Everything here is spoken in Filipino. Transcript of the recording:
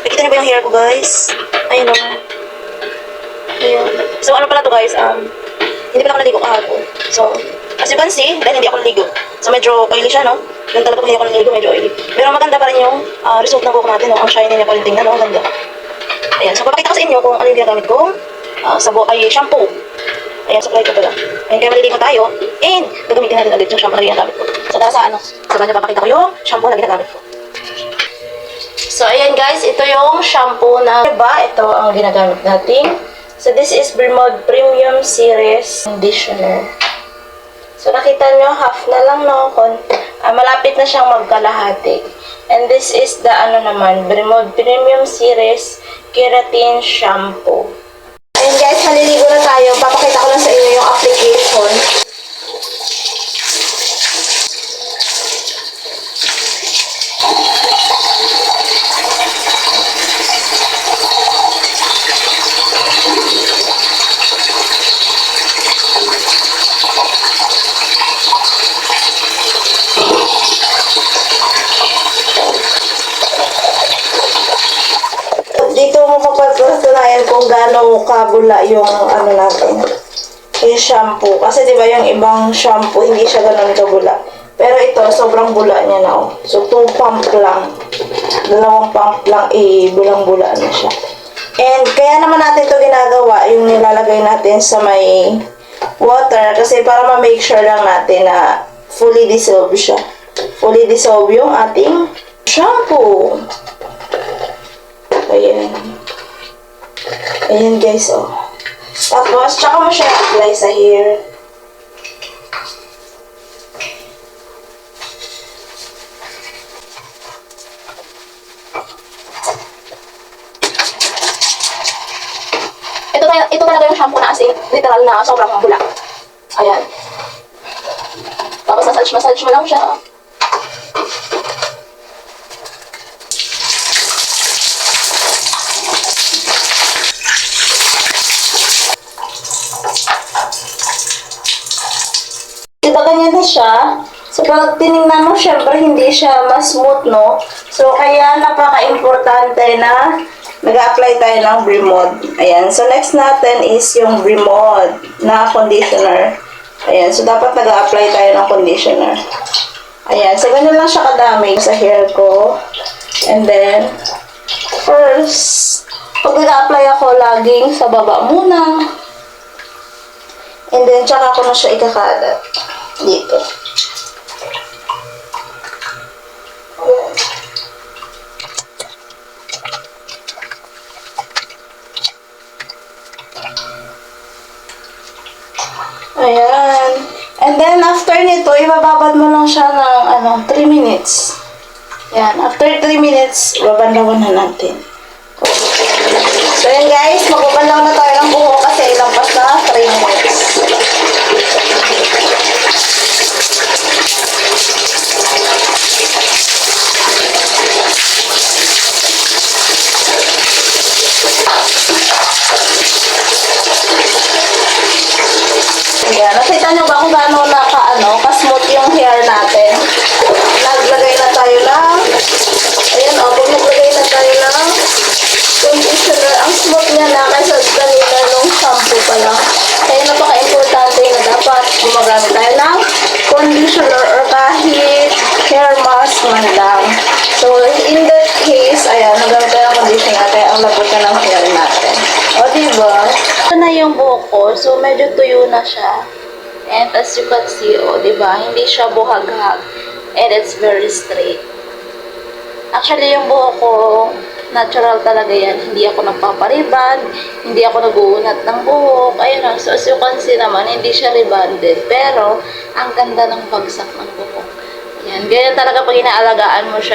Nakikita niyo ba yung hair ko, guys? Ayun o. Ayun. So, ano pala to, guys? Hindi pala ako naligo kahapon. So, as you can see, dahil hindi ako naligo. So, medyo oily siya, no? Ganun talaga pag hindi ako naligo, medyo oily. Pero maganda pa rin yung result ng buhok natin, no? Ang shiny niya pa rin tingnan, no? Ang ganda. Ayan. So, papakita ko sa inyo kung ano yung ginagamit ko. Shampoo. Ayan, supply ko pala. Ayan, kaya maliligo tayo. And, gagamitin natin agad yung shampoo na ginagamit ko. So, tara sa sa banyo papakita ko yung shampoo na ginagamit ko. So, ayan guys, ito yung shampoo na, diba? Ito ang ginagamit natin. So, this is Bremod Premium Series Conditioner. So, nakita nyo, half na lang, no? Malapit na siyang magkalahati. And this is the, Bremod Premium Series Keratin Shampoo. Ayan guys, maliligo na tayo. Papakita ko lang sa inyo yung application. Dito mo mapagpatunayan kung gaano kabula yung natin, yung shampoo. Kasi diba yung ibang shampoo, hindi siya ganun kabula. Pero ito, sobrang bula niya na. Oh. So, 2 pump lang. 2 pump lang, bulang-bula na siya. And kaya naman natin to ginagawa, yung nilalagay natin sa may water. Kasi para ma-make sure lang natin na fully dissolve siya. Fully dissolve yung ating shampoo. Ayan. Ayan guys, oh. Tapos, tsaka mo siya apply sa hair. Ito talaga yung shampoo na as in, literal na sobrang bula. Ayan. Tapos, massage mo lang siya. Diba ganyan na siya? So, pag tinignan mo, syempre, hindi siya mas smooth, no? So, kaya napaka-importante na nag-apply tayo ng Bremod. Ayan. So, next natin is yung Bremod na conditioner. Ayan. So, dapat nag-apply tayo ng conditioner. Ayan. So, ganyan lang siya kadami sa hair ko. And then, first, pag nag-apply ako, laging sa baba muna. And then, tsaka ko na siya ikakalat. Dito. Ayan. And then, after nito, ibababad mo lang siya ng 3 minutes. Ayan. After 3 minutes, babanlawan na natin. So, ayan guys, magbabanlaw na tayo ng buhok kasi ilampas na 3 minutes. Ayan, nakita nyo ba kung gaano ka-smooth yung hair natin? Naglagay na tayo ng, ayan o, pag naglagay na tayo ng conditioner, ang smooth niya na kaysa kanina nung shampoo pa lang. Kaya napaka-importante na dapat gumagamit tayo ng conditioner or kahit hair mask man lang. So, in that case, ayan, nagamit tayo ng conditioner kaya ang labot na ng hair natin. O, diba? Ito na yung buhok ko. So, medyo tuyo na siya. And as you can see, diba? Hindi siya buhag-hag. And it's very straight. Actually, yung buhok ko, natural talaga yan. Hindi ako nagpapariban. Hindi ako nag-uunat ng buhok. Ayun na. So, as you can see naman, hindi siya rebonded. Pero, ang ganda ng bagsak ng buhok. Yan. Ganyan talaga pag inaalagaan mo siya.